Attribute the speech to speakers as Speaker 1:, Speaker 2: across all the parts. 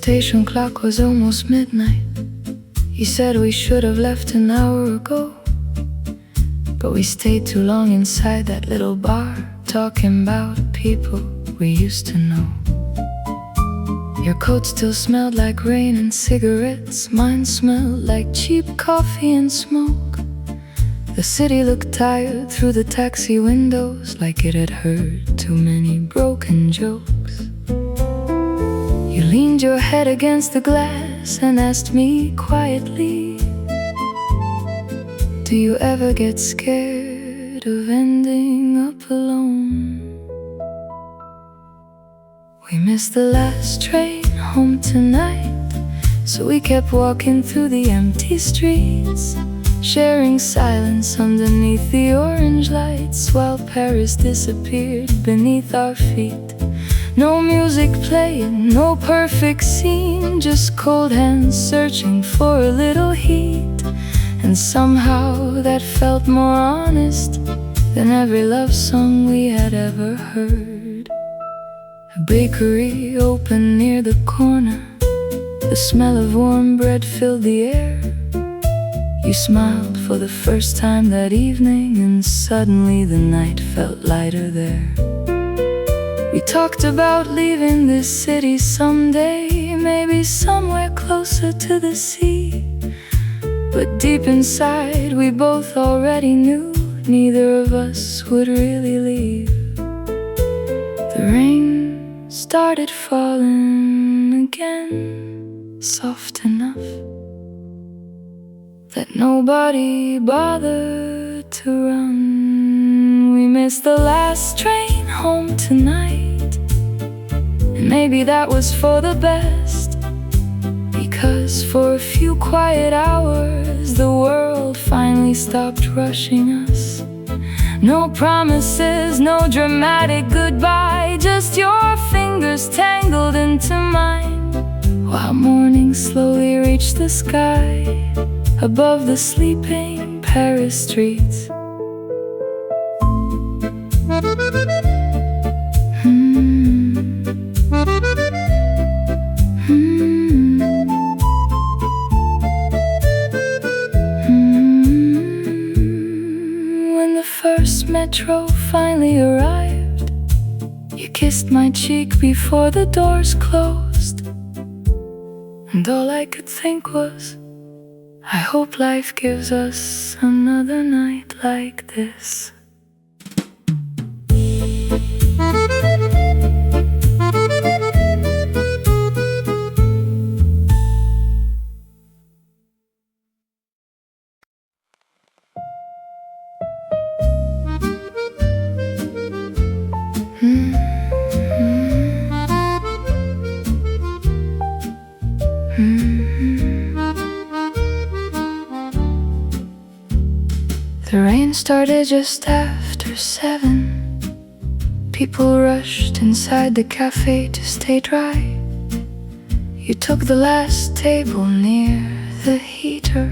Speaker 1: station clock was almost midnight. He said we should have left an hour ago, but we stayed too long inside that little bar, talking about people we used to know. Your coat still smelled like rain and cigarettes. Mine smelled like cheap coffee and smoke. The city looked tired through the taxi windows, like it had heard too many broken jokes. You leaned your head against the glass and asked me quietly, do you ever get scared of ending up alone? We missed the last train home tonight, so we kept walking through the empty streets, sharing silence underneath the orange lights, while Paris disappeared beneath our feet. No music playing, no perfect scene, just cold hands searching for a little heat. And somehow that felt more honest than every love song we had ever heard. A bakery opened near the corner. The smell of warm bread filled the air. You smiled for the first time that evening, and suddenly the night felt lighter there. We talked about leaving this city someday, maybe somewhere closer to the sea. But deep inside we both already knew neither of us would really leave. The rain started falling again, soft enough that nobody bothered to run. We missed the last train home tonight, and maybe that was for the best, because for a few quiet hours the world finally stopped rushing us. No promises, no dramatic goodbye, just your fingers tangled into mine, while morning slowly reached the sky above the sleeping Paris streets. When the first metro finally arrived, you kissed my cheek before the doors closed, and all I could think was, I hope life gives us another night like this. The rain started just after 7. People rushed inside the cafe to stay dry. You took the last table near the heater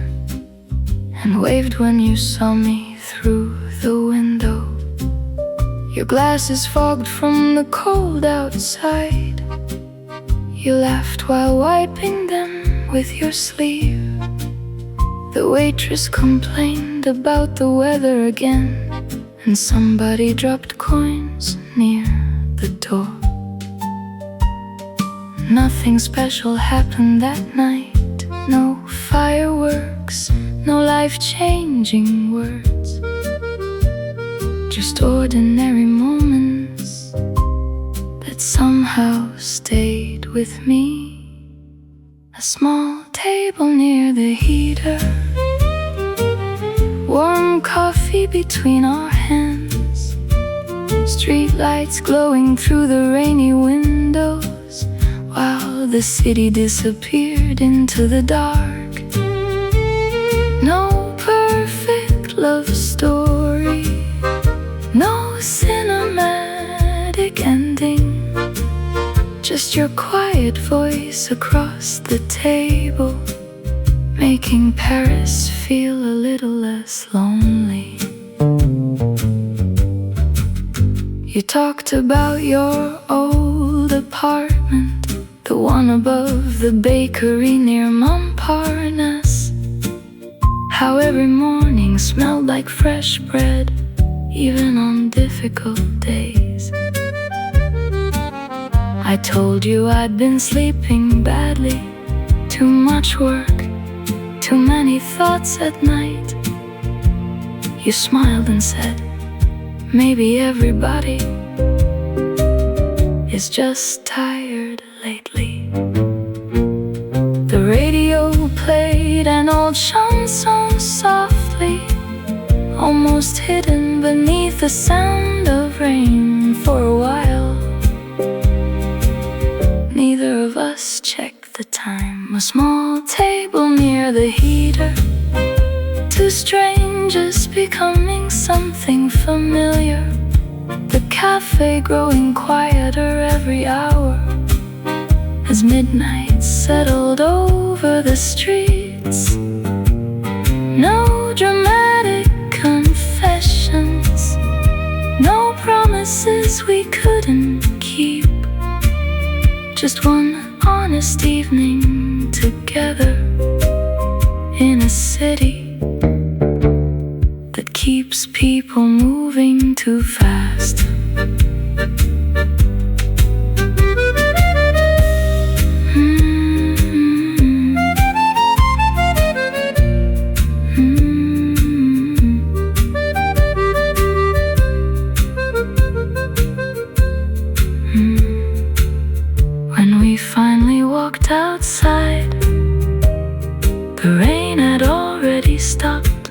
Speaker 1: and waved when you saw me through the window. Your glasses fogged from the cold outside. You laughed while wiping them with your sleeve. The waitress complained about the weather again, and somebody dropped coins near the door. Nothing special happened that night. No fireworks, no life-changing words, just ordinary moments that somehow stayed with me. A small table near the heater, warm coffee between our hands, street lights glowing through the rainy windows, while the city disappeared into the dark. No perfect love story, no cinematic ending, just your quiet voice across the table, making Paris feel a little less lonely. You talked about your old apartment, the one above the bakery near Montparnasse. How every morning smelled like fresh bread, even on difficult days. I told you I'd been sleeping badly, too much work, too many thoughts at night. You smiled and said, maybe everybody is just tired lately. The radio played an old chanson softly, almost hidden beneath the sound of rain. For a while, neither of us checked the time. A small table near the heater, two strangers becoming something familiar. The cafe growing quieter every hour as midnight settled over the streets. No dramatic confessions, no promises we couldn't keep. Just one honest evening together in a city that keeps people moving too fast. When we finally walked outside, the rain had already stopped.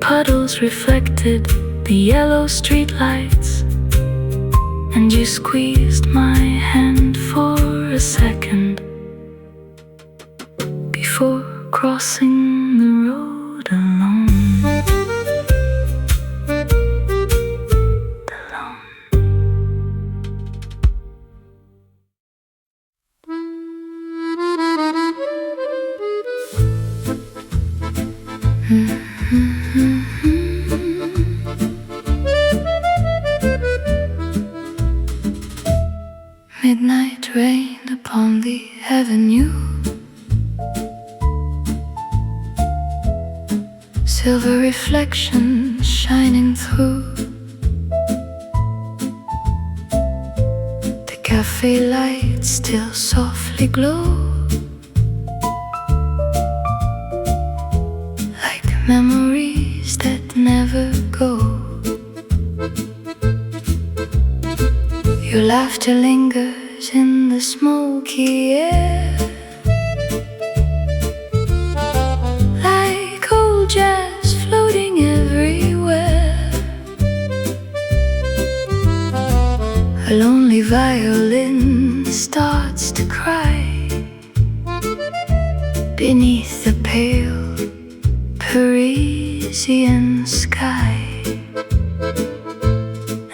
Speaker 1: Puddles reflected the yellow streetlights, and you squeezed my hand for a second before crossing the road alone. Midnight rained upon the avenue, silver reflections shining through. The cafe lights still softly glow, like memories that never go. Your laughter lingers in the smoky air, like old jazz floating everywhere. A lonely violin starts to cry beneath the pale Parisian sky,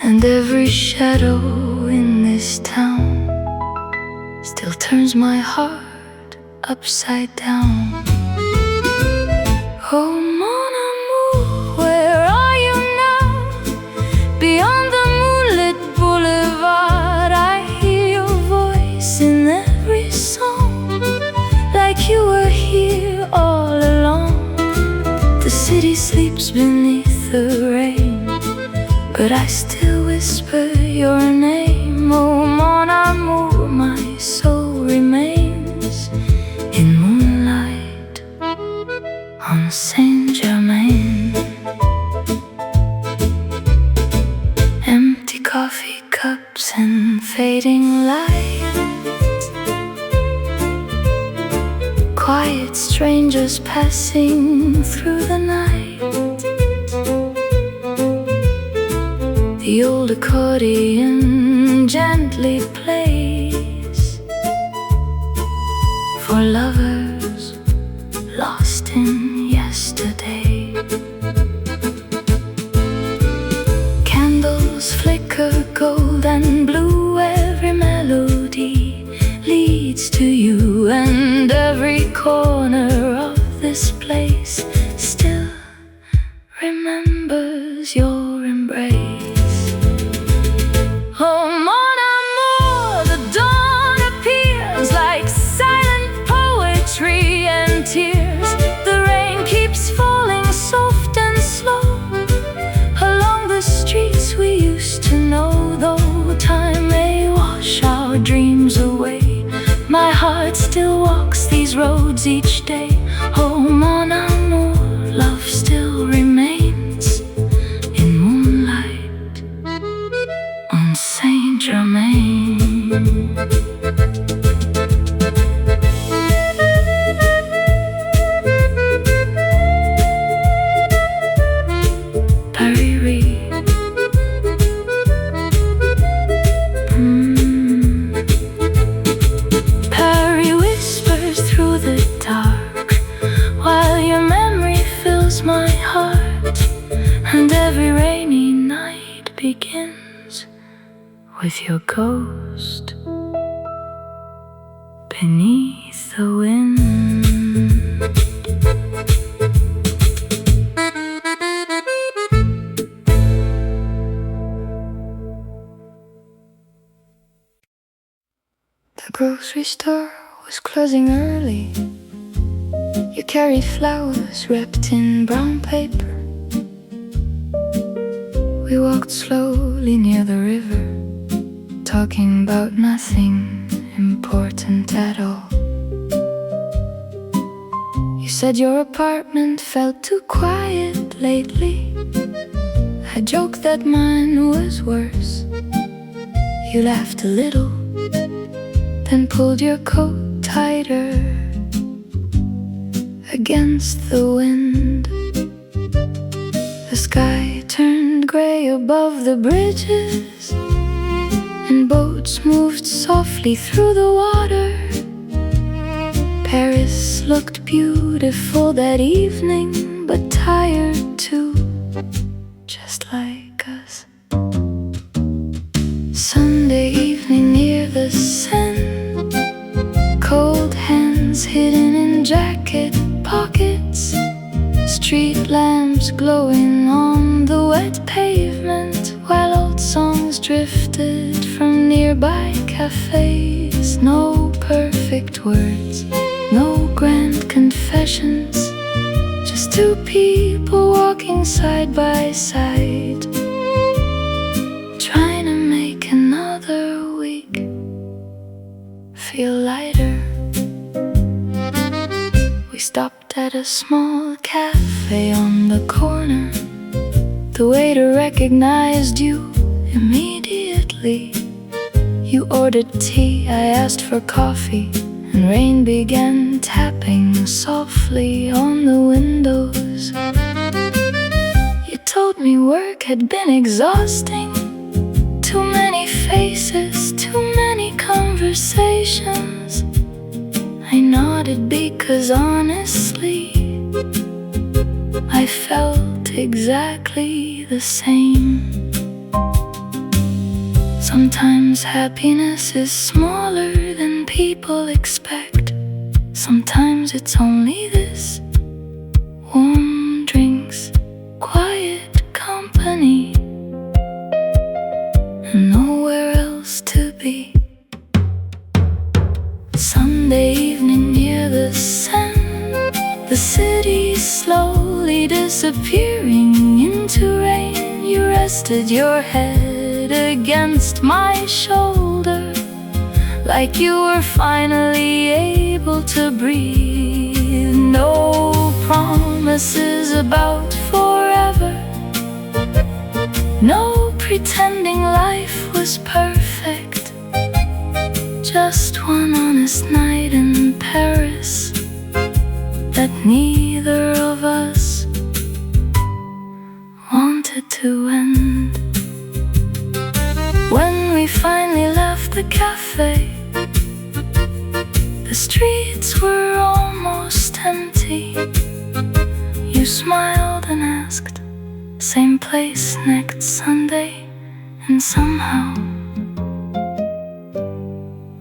Speaker 1: and every shadow in this town still turns my heart upside down. Oh mon amour, where are you now? Beyond the moonlit boulevard, I hear your voice in every song, like you were here all along. The city sleeps beneath the rain, but I still whisper your name. Oh mon amour, my soul remains in moonlight on Saint-Germain. Empty coffee cups and fading light, quiet strangers passing through the night. The old accordion gently plays for lovers lost in yesterday. Candles flicker gold and blue, every melody leads to you, and every corner of this place still remembers your embrace. Oh mon amour, the dawn these roads each day. Oh mon amour, love still remains in moonlight on Saint Germain. My heart, and every rainy night begins with your ghost beneath the wind. The grocery store was closing early. You carried flowers wrapped in brown paper. We walked slowly near the river, talking about nothing important at all. You said your apartment felt too quiet lately. I joked that mine was worse. You laughed a little, then pulled your coat tighter against the wind. The sky turned gray above the bridges, and boats moved softly through the water. Paris looked beautiful that evening, but tired too, just like us. Sunday evening near the Seine, cold hands hidden in jacket pockets, street lamps glowing on the wet pavement, while old songs drifted from nearby cafés. No perfect words, no grand confessions, just two people walking side by side, trying to make another week feel lighter. We stopped at a small cafe on the corner. The waiter recognized you immediately. You ordered tea, I asked for coffee, and rain began tapping softly on the windows. You told me work had been exhausting. Too many faces, too many conversations. I nodded because honestly, I felt exactly the same. Sometimes happiness is smaller than people expect. Sometimes it's only this: warm drinks, quiet company, and nowhere else to be. Sunday evening near the Seine, the city slowly disappearing into rain. You rested your head against my shoulder, like you were finally able to breathe. No promises about forever, no pretending life was perfect. Just one honest night in Paris that neither of us wanted to end. When we finally left the cafe, the streets were almost empty. You smiled and asked, same place next Sunday, and somehow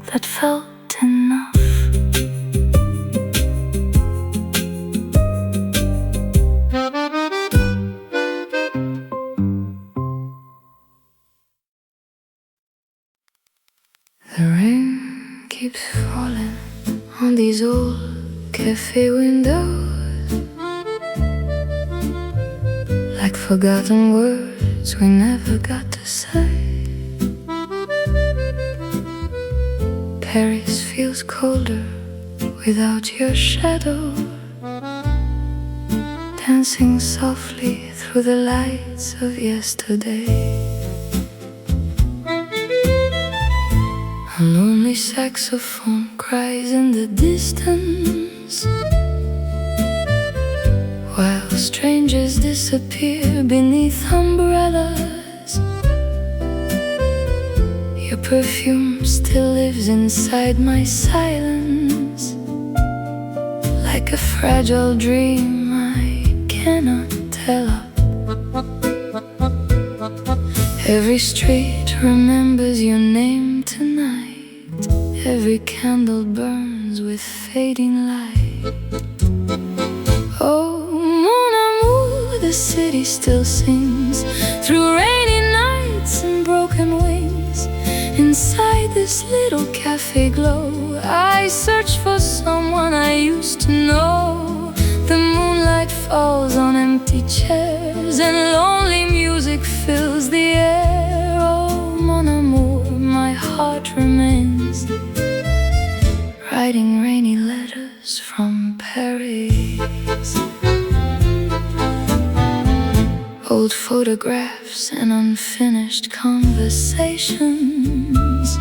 Speaker 1: that felt enough. The rain keeps falling on these old cafe windows, like forgotten words we never got to say. Paris feels colder without your shadow, dancing softly through the lights of yesterday. A lonely saxophone cries in the distance, while strangers disappear beneath umbrellas. Your perfume still lives inside my silence, like a fragile dream I cannot tell of. Every street remembers your name tonight, every candle burns with fading light. Oh, mon amour, the city still sings through rainy nights and broken wings. Inside this little cafe glow, I search for someone I used to know. The moonlight falls on empty chairs and lonely music fills the air. Oh, mon amour, my heart remains writing rainy letters from Paris. Old photographs and unfinished conversations,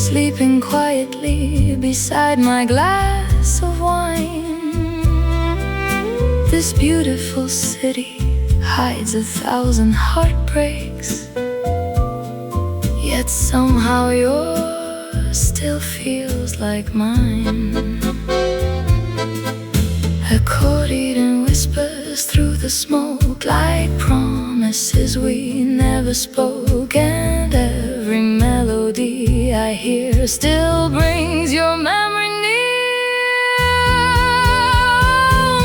Speaker 1: sleeping quietly beside my glass of wine. This beautiful city hides 1,000 heartbreaks, yet somehow yours still feels like mine. Accorded in whispers through the smoke, like promises we never spoke. And every melody I hear still brings your memory near.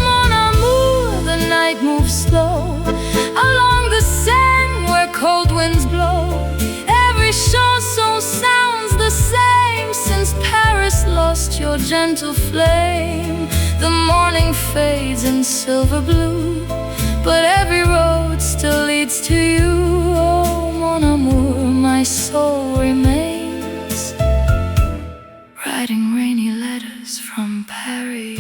Speaker 1: Mon amour, the night moves slow along the Seine where cold winds blow. Every chanson sounds the same since Paris lost your gentle flame. The morning fades in silver blue, but every road still leads to you. Oh, mon amour, my soul remains writing rainy letters from Paris.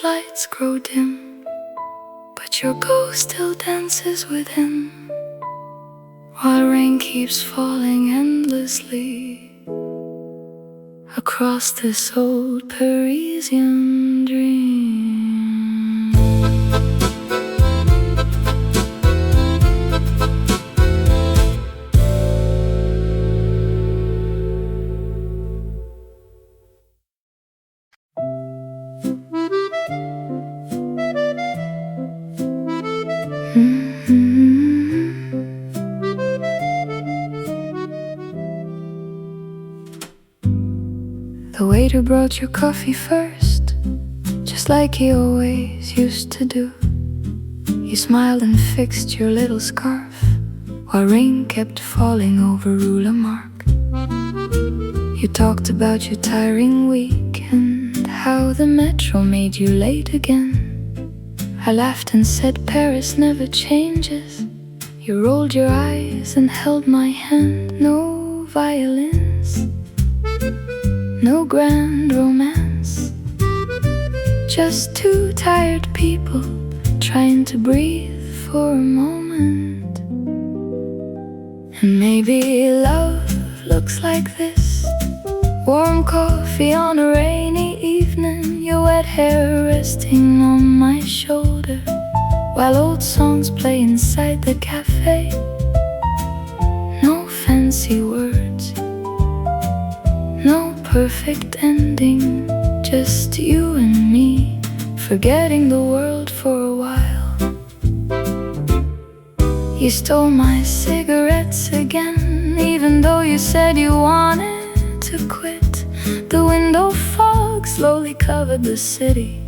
Speaker 1: Lights grow dim, but your ghost still dances within, while rain keeps falling endlessly across this old Parisian dream. The waiter brought your coffee first, just like he always used to do. You smiled and fixed your little scarf, while rain kept falling over Rue Lamarck. You talked about your tiring week and how the metro made you late again. I laughed and said Paris never changes. You rolled your eyes and held my hand. No violins, no grand romance, just two tired people trying to breathe for a moment. And maybe love looks like this: warm coffee on a rainy evening, your wet hair resting on my shoulder, while old songs play inside the cafe. No fancy words, no perfect ending, just you and me, forgetting the world for a while. You stole my cigarettes again, even though you said you wanted to quit. The window fog slowly covered the city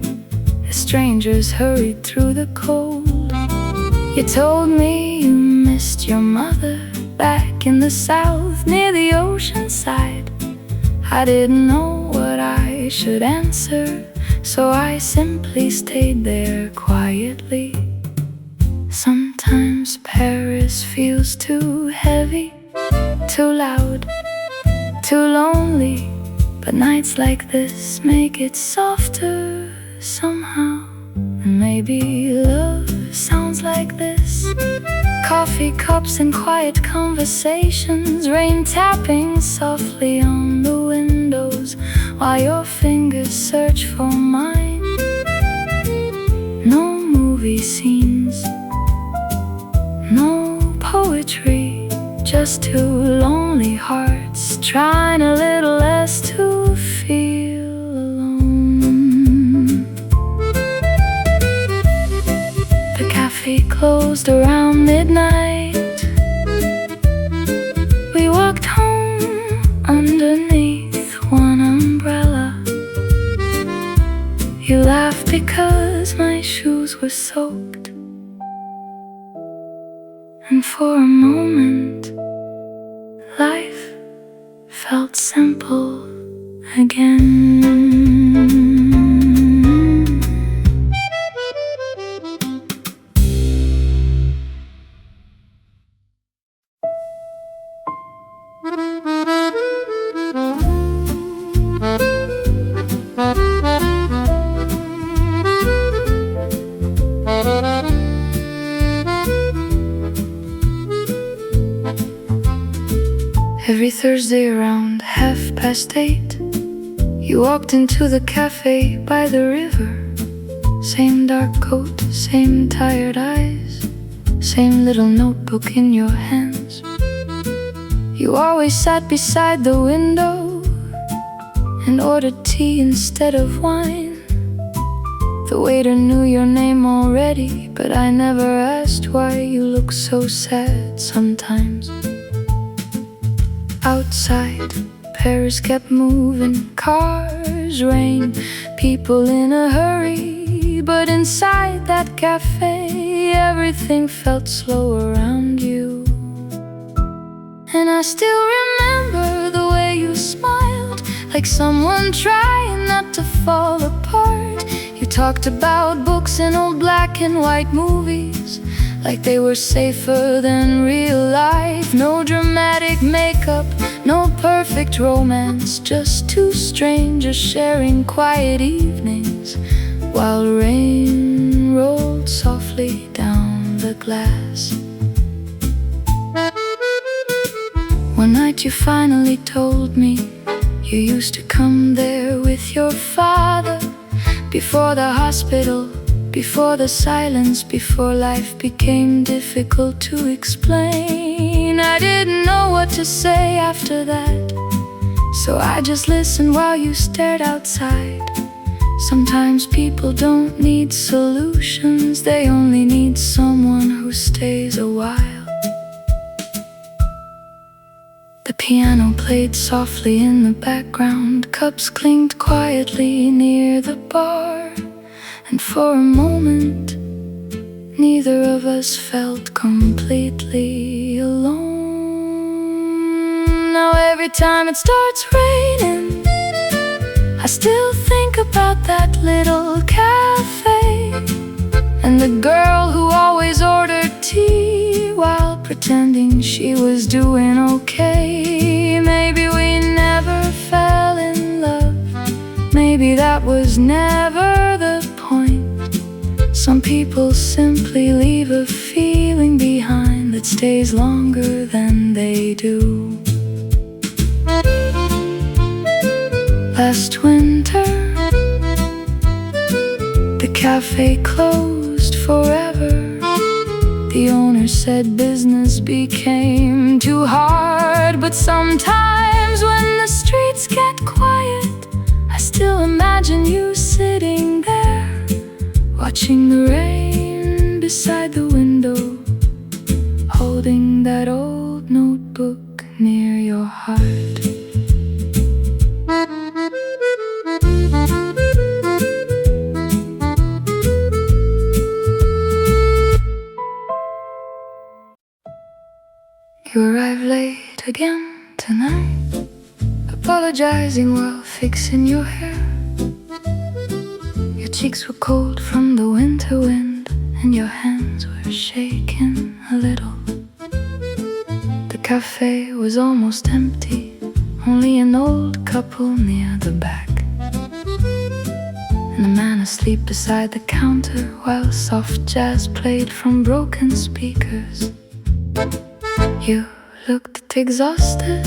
Speaker 1: as strangers hurried through the cold. You told me you missed your mother back in the south near the ocean side. I didn't know what I should answer, so I simply stayed there quietly. Sometimes Paris feels too heavy, too loud, too lonely, but nights like this make it softer somehow. And maybe love sounds like this: coffee cups and quiet conversations, rain tapping softly on the windows while your fingers search for mine. No movie scenes, no poetry, just two lonely hearts trying a little less to feel alone. The cafe closed around midnight. We walked home underneath one umbrella. You laughed because my shoes were soaked, and for a moment life felt simple again. Every Thursday around 8:30, you walked into the cafe by the river. Same dark coat, same tired eyes, same little notebook in your hands. You always sat beside the window and ordered tea instead of wine. The waiter knew your name already, but I never asked why you look so sad sometimes. Outside, Paris kept moving, cars, rain, people in a hurry. But inside that cafe, everything felt slow around you. And I still remember the way you smiled, like someone trying not to fall apart. You talked about books and old black and white movies, like they were safer than real life. No dramatic makeup, no perfect romance, just two strangers sharing quiet evenings while rain rolled softly down the glass. One night you finally told me you used to come there with your father, before the hospital, before the silence, before life became difficult to explain. I didn't know what to say after that, so I just listened while you stared outside. Sometimes people don't need solutions, they only need someone who stays a while. The piano played softly in the background, cups clinked quietly near the bar. And for a moment, neither of us felt completely alone. Now every time it starts raining, I still think about that little cafe and the girl who always ordered tea while pretending she was doing okay. Maybe we never fell in love, maybe that was never the point. Some people simply leave a feeling behind that stays longer than they do. Last winter, the cafe closed forever. The owner said business became too hard, but sometimes when the streets get quiet, I still imagine you sitting there, watching the rain beside the window, holding that old notebook near your heart. You arrive late again tonight, apologizing while fixing your hair. Your cheeks were cold from the winter wind, and your hands were shaking a little. The cafe was almost empty, only an old couple near the back, and a man asleep beside the counter while soft jazz played from broken speakers. You looked exhausted,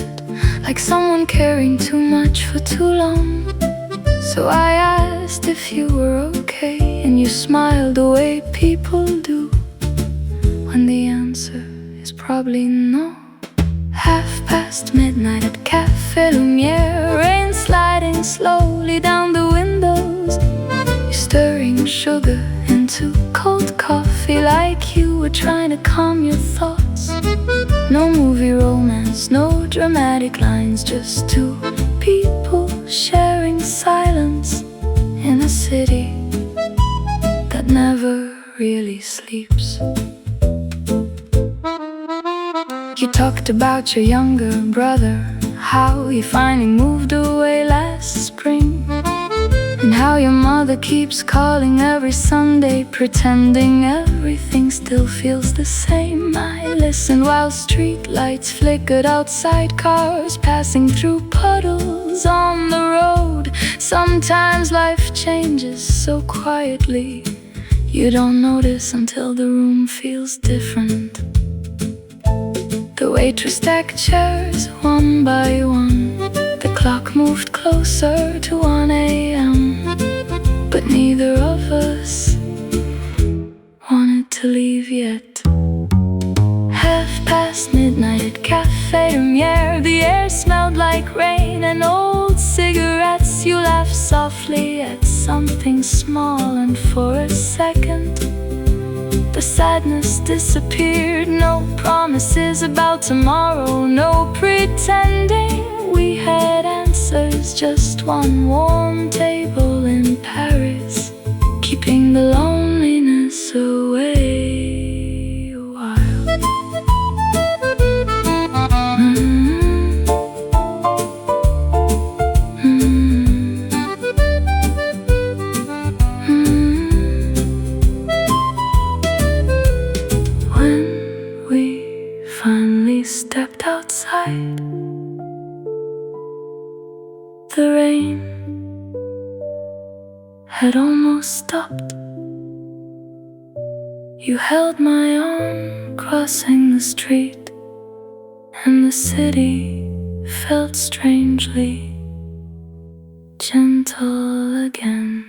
Speaker 1: like someone caring too much for too long. So I asked if you were okay, and you smiled the way people do when the answer is probably no. midnight at Café Lumière, rain sliding slowly down the windows. You're stirring sugar into cold coffee like you were trying to calm your thoughts. No movie romance, no dramatic lines, just two people sharing silence in a city that never really sleeps. You talked about your younger brother, how he finally moved away last spring, and how your mother keeps calling every Sunday, pretending everything still feels the same. I listened while street lights flickered outside, cars passing through puddles on the road. Sometimes life changes so quietly, you don't notice until the room feels different. The waitress stacked chairs one by one. The clock moved closer to 1 a.m. But neither of us wanted to leave yet. midnight at Café Lumière. The air smelled like rain and old cigarettes. You laughed softly at something small, and for a second the sadness disappeared. No promises about tomorrow, no pretending we had answers. Just one warm table in Paris, keeping the loneliness away a while. Finally stepped outside. The rain had almost stopped. You held my arm crossing the street, and the city felt strangely gentle again.